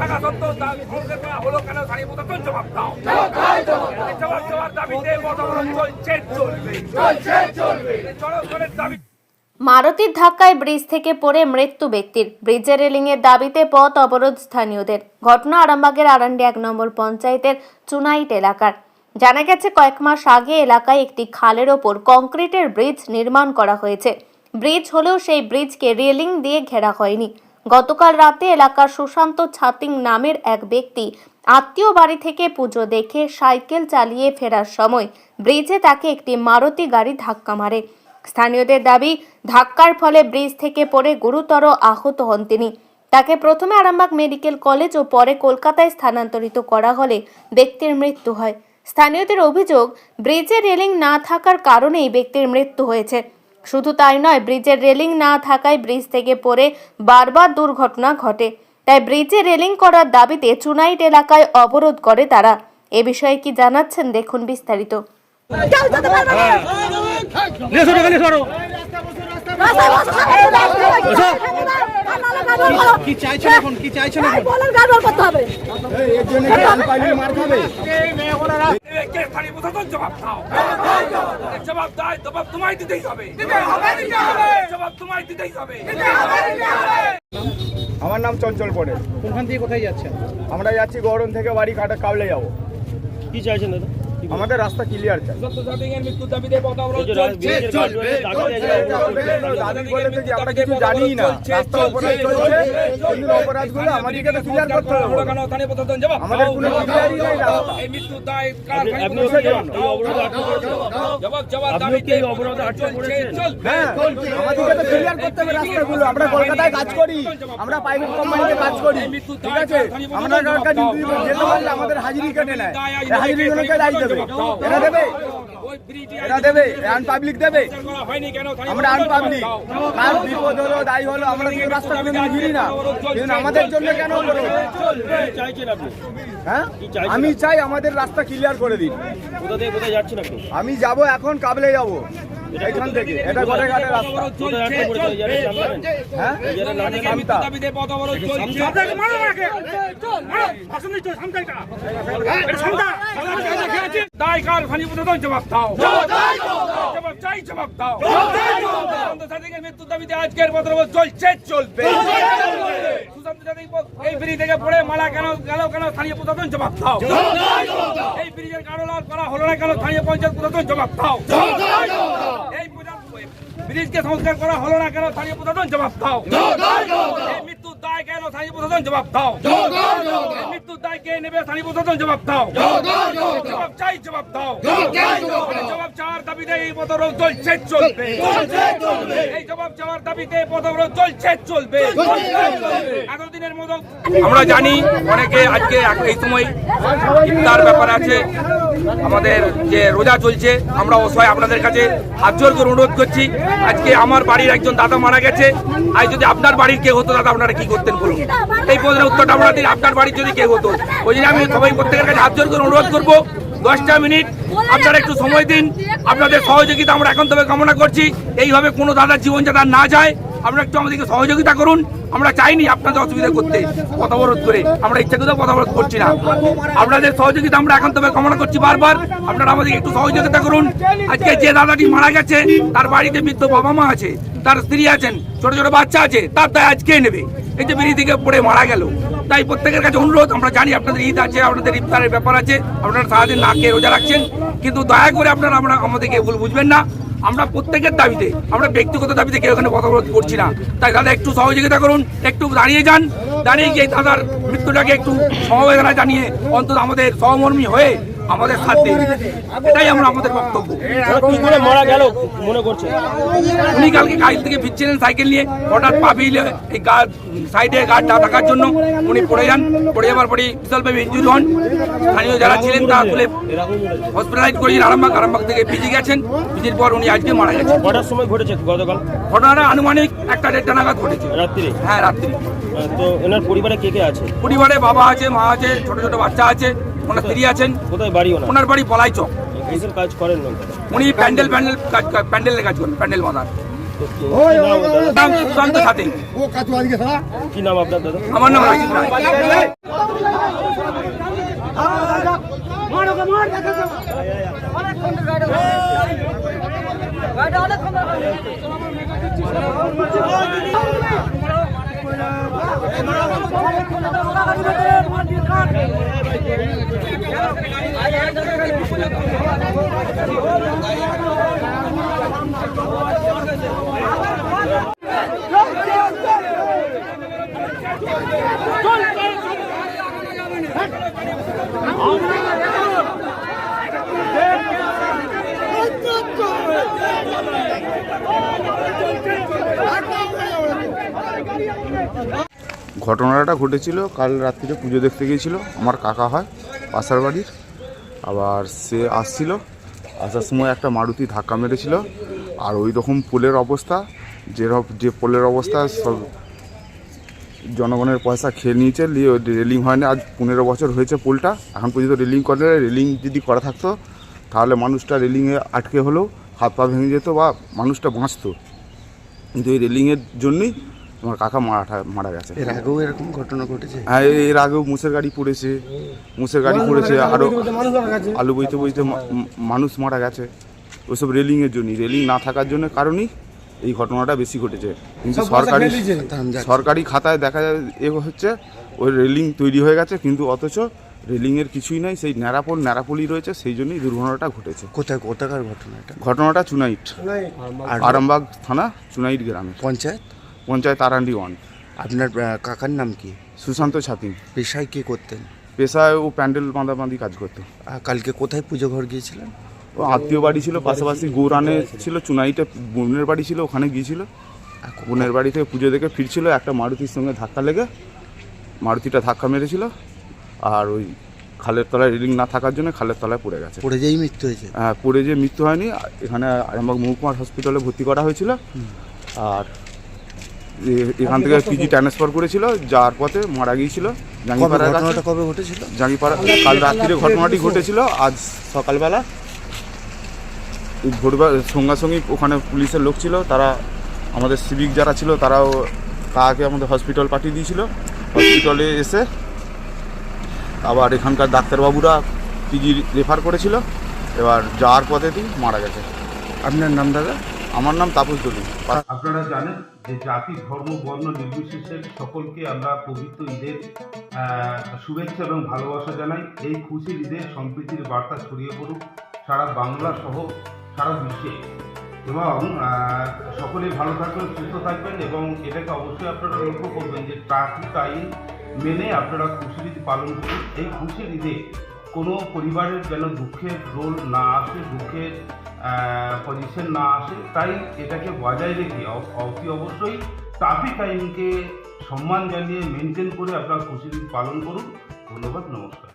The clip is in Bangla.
থাকা সত্ত্বেও সংস্কার করা হলো কেন? স্থানীয় প্রশাসন জবাব দাও। জবাব দেওয়ার দাবিতে বর্তমান চলবে। জনগণের দাবি। মারুতির ধাক্কায় ব্রিজ থেকে পড়ে মৃত্যু ব্যক্তির। ব্রিজের রেলিংয়ের দাবিতে পথ অবরোধ স্থানীয়দের। ঘটনা আরামবাগের আরান্ডি 1 নম্বর পঞ্চায়েতের চুনাইট এলাকার। জানা গেছে কয়েক মাস আগে এলাকায় একটি খালের ওপর কংক্রিটের ব্রিজ নির্মাণ করা হয়েছে। ব্রিজ হলেও সেই ব্রিজকে রেলিং দিয়ে ঘেরা হয়নি। গতকাল রাতে এলাকার সুশান্ত ছাতিং নামের এক ব্যক্তি আত্মীয় বাড়ি থেকে পুজো দেখে সাইকেল চালিয়ে ফেরার সময় ব্রিজে তাকে একটি মারুতি গাড়ি ধাক্কা মারে। স্থানীয়দের দাবি, ধাক্কার ফলে ব্রিজ থেকে পড়ে গুরুতর আহত হন তিনি। তাকে প্রথমে আরামবাগ মেডিকেল কলেজ ও পরে কলকাতায় স্থানান্তরিত করা হলে ব্যক্তির মৃত্যু হয়। স্থানীয়দের অভিযোগ, ব্রিজের রেলিং না থাকার কারণেই ব্যক্তির মৃত্যু হয়েছে। শুধু তাই নয়, ব্রিজের রেলিং না থাকায় ব্রিজ থেকে পড়ে বারবার দুর্ঘটনা ঘটে। তাই ব্রিজে রেলিং করার দাবিতে চুনাইট এলাকায় অবরোধ করে তারা। এ বিষয়ে কি জানাচ্ছেন দেখুন বিস্তারিত। কি চাইছেন এখন? কি চাইছেন এখন? জবাব তোমায় দিতেই হবে। জবাব তোমায় দিতেই হবে। আমার নাম চঞ্চল পড়ে। কোনখান থেকে কোথায় যাচ্ছেন? আমরা যাচ্ছি গৌরন থেকে বাড়ি কাটা কাবলে যাবো। কি চাইছেন দাদা? আমাদের রাস্তা ক্লিয়ার চাই। আমরা কিছু জানি না, রাস্তা অপরাধ চলছে, অপরাধগুলো আমাদেরকে তো ক্লিয়ার করতে হবে। আমাদের কোনো ক্লিয়ারই নেই। হ্যাঁ, আমাদেরকে তো ক্লিয়ার করতে হবে রাস্তাগুলো। আমরা কলকাতায় কাজ করি, আমরা প্রাইভেট কোম্পানিতে কাজ করি, ঠিক আছে? আমরা যেতে পারলে আমাদের হাজিরি কেটে নেয়, হাজিরি জনকে দায়ী দেবে। এরা দেবে, আনপাবলিক দেবে। আমরা আনপাবলিক, কার বিপদ হলো দায়ী হলো আমরা তো রাস্তা ঘিরি না, কিন্তু আমাদের জন্য কেন? হ্যাঁ, আমি চাই আমাদের রাস্তা ক্লিয়ার করে দিন। কোথায় যাচ্ছেন আপনি? আমি যাব এখন কাবলে যাব এইখান থেকে। এটা গোটেঘাটের রাস্তা। হ্যাঁ, জবাব দাও। জবাব চাই, জবাব দাও। মৃত্যুর দাবিতে আজকের বদরবত চলবে। এই ব্রিজ থেকে পড়ে মারা কেন স্থানীয় প্রশাসন জবাব দাও। এই ব্রিজের কারোলার করা হলো না কেন? স্থানীয় পঞ্চায়েত প্রশাসন জবাব দাও। এই ব্রিজকে সংস্কার করা হলো না কেন? স্থানীয় প্রশাসন জবাব দাও। এই মৃত্যুর দায় কেন? স্থানীয় প্রশাসন জবাব দাও। এই মৃত্যুর দায় কে নেবে? স্থানীয় প্রশাসন জবাব দাও। জবাব চাই, জবাব দাও। জবাব চাওয়ার দাবিতে এই পথরোধ চলবে। এই জবাব চাওয়ার দাবিতে পথরোধ চলবে। এতদিনের মতো আমরা জানি অনেকে আজকে এই সময় ইফতার ব্যাপার আছে, আমাদের যে রোজা চলছে, আমরা অসহায় আপনাদের কাছে হাত জোর করে অনুরোধ করছি। আজকে আমার বাড়ির একজন দাদা মারা গেছে। আজ যদি আপনার বাড়ির কেউ হতো দাদা, আপনারা কি করতেন বলুন? এই প্রশ্নের উত্তরটা আমরা দিই, আপনার বাড়ির যদি কেউ হতো। ওই জন্য আমি সবাই প্রত্যেকের কাছে হাত জোর করে অনুরোধ করবো, 10টা মিনিট আপনারা একটু সময় দিন। আপনাদের সহযোগিতা আমরা এখন তবে কামনা করছি। এইভাবে কোনো দাদার জীবন যাতে না যায়, আপনারা একটু আমাদেরকে সহযোগিতা করুন। আমরা চাইনি আপনাদের অসুবিধা করতে পথ অবরোধ করে, আমরা ইচ্ছাকৃত পথ অবরোধ করছি না। আপনাদের সহযোগিতা আমরা এখন তবে কামনা করছি বারবার। আপনারা আমাদেরকে একটু সহযোগিতা করুন। আজকে যে দাদাটি মারা গেছে, তার বাড়িতে বৃদ্ধ বাবা মা আছে, তার স্ত্রী আছেন, ছোট ছোট বাচ্চা আছে, তার দায় আজকে নেবে। এই যে ব্রিজ থেকে পড়ে মারা গেল, তাই প্রত্যেকের কাছে অনুরোধ, আমরা জানি আপনাদের ঈদ আছে, আপনাদের ইফতারের ব্যাপার আছে, আপনারা সারাদিন না খেয়ে রোজা রাখছেন, কিন্তু দয়া করে আপনারা আমাদেরকে ভুল বুঝবেন না। আমরা প্রত্যেকের দাবিতে, আমরা ব্যক্তিগত দাবিতে কেউ এখানে পথ অবরোধ করছি না। তাই দাদা একটু সহযোগিতা করুন, একটু দাঁড়িয়ে যান, দাঁড়িয়ে গিয়ে দাদার মৃত্যুটাকে একটু সমবেদনা জানিয়ে অন্তত আমাদের সহমর্মী হয়ে আমাদের সাথ দিন, এটাই আমরা আমাদের বক্তব্য। কি করে মারা গেল মনে করছে? উনি কালকে কাজ থেকে ফিরছিলেন সাইকেল নিয়ে, হঠাৎ পা ভিজে এই সাইডে গার্ড না থাকার জন্য উনি পড়ে যান। পড়ে যাওয়ার পরে বিশালভাবে ইনজুরি হন। স্থানীয় যারা ছিলেন তারা তুলে হসপিটালাইজ করেছেন আরামবাগ থেকে পিজি গেছেন। পিজির পর উনি আজকে মারা গেছেন। কটার সময় ঘটেছে গতকাল? ঘটনাটা আনুমানিক 1টা-1.5টা নাগাদ ঘটেছে রাত্রি। হ্যাঁ, রাত্রি। তো এনার পরিবারে কে কে আছে? পরিবারে বাবা আছে, মা আছে, ছোট ছোট বাচ্চা আছে, ওনার স্ত্রী আছেন। কোথায় বাড়ি ওনার বাড়ি পলাই চক। কিসের কাজ করেন উনি প্যান্ডেলের কাজ করেন, প্যান্ডেল বাঁধার। তো কি নাম দাদা? নাম সুশান্ত সাথে। কি নাম আপনার দাদা? আমার নাম রাশিদ রায়। ঘটনাটা ঘটেছিল কাল রাত্রিরে পুজো দেখতে গিয়েছিল আমার কাকা হয় পাশের বাড়ির। আবার সে আসছিল, আসার সময় একটা মারুতি ধাক্কা মেরেছিল। আর ওই রকম পোলের অবস্থা, যে পোলের অবস্থা সব জনগণের পয়সা খেয়ে নিয়েছে, নিয়ে রেলিং হয় না। আজ 15 বছর হয়েছে পোলটা, এখন পর্যন্ত রেলিং করে। রেলিং যদি করা থাকতো তাহলে মানুষটা রেলিংয়ে আটকে হলেও হাত পা ভেঙে যেত বা মানুষটা বাঁচতো, কিন্তু এই রেলিংয়ের জন্যই আমার কাকা মারা গেছে। এর আগেও এরকম ঘটনা ঘটেছে? হ্যাঁ, এর আগেও মুসের গাড়ি পড়েছে, আরও আলু বইতে বইতে মানুষ মারা গেছে। ওইসব রেলিংয়ের জন্যই, রেলিং না থাকার জন্য কারণেই এই ঘটনাটা বেশি ঘটেছে। কিন্তু সরকারি খাতায় দেখা যায় হচ্ছে ওই রেলিং তৈরি হয়ে গেছে, কিন্তু অথচ রেলিংয়ের কিছুই নাই, সেই ন্যাড়াপোলই রয়েছে, সেই জন্যই দুর্ঘটনাটা ঘটেছে। কোথাকার ঘটনাটা চুনাইট, আরামবাগ থানা, চুনাইট গ্রামে, পঞ্চায়েত আরান্ডি 1। আপনার কাকার নাম কি? সুশান্ত ছাতি। পেশায় কি করতেন? পেশায় ও প্যান্ডেল বাঁধাবাঁধি কাজ করতো। কালকে কোথায় পুজো ঘর গিয়েছিলেন? ও আত্মীয় বাড়ি ছিল পাশাপাশি, গৌরানে ছিল, চুনাইটে বোনের বাড়ি ছিল, ওখানে গিয়েছিল। বোনের বাড়ি থেকে পুজো দেখে ফিরছিল, একটা মারুতির সঙ্গে ধাক্কা লেগে মারুতিটা ধাক্কা মেরেছিল। আর ওই খালের তলায় রেলিং না থাকার জন্য খালের তলায় পড়ে গেছে। পড়ে যেই মৃত্যু হয়েছে? হ্যাঁ, পড়ে যে মৃত্যু হয়নি, এখানে আরামবাগ মহকুমার হসপিটালে ভর্তি করা হয়েছিল। আর এখান থেকে পিজি ট্রান্সফার করেছিল, যাওয়ার পথে মারা গিয়েছিল জাঙ্গিপাড়ার কাছে। ঘটনাটা কবে ঘটেছিল? জাঙ্গিপাড়া কাল রাত্রিরে ঘটনাটি ঘটেছিল। আজ সকালবেলা ভোরবেলা সঙ্গে ওখানে পুলিশের লোক ছিল, তারা আমাদের সিভিক যারা ছিল তারাও তাকে আমাদের হসপিটাল পাঠিয়ে দিয়েছিল। হসপিটালে এসে আবার এখানকার ডাক্তারবাবুরা পিজি রেফার করেছিল। এবার যাওয়ার পথেতেই মারা গেছে। আপনার নাম দাদা? আমার নাম তাপস দলুই। আপনারা জানেন যে জাতি ধর্ম বর্ণ নির্বিশেষে সকলকে আমরা পবিত্র ঈদের শুভেচ্ছা এবং ভালোবাসা জানাই। এই খুশির ঈদের সম্প্রীতির বার্তা ছড়িয়ে পড়ুক সারা বাংলা সহ সারা বিশ্বে, এবং সকলেই ভালো থাকবেন, সুস্থ থাকবেন। এবং এটাকে অবশ্যই আপনারা লক্ষ্য করবেন যে ট্রাফিক আইন মেনে আপনারা খুশির ঈদ পালন করুন। এই খুশির ঈদে কোনো পরিবারের যেন দুঃখের রোল না আসে, দুঃখের পজিশন না আসে, তাই এটাকে বজায় রেখে অতি অবশ্যই ট্রাফিক আইনকে সম্মান জানিয়ে মেনটেন করে আপনারা খুশির ঈদ পালন করুন। ধন্যবাদ, নমস্কার।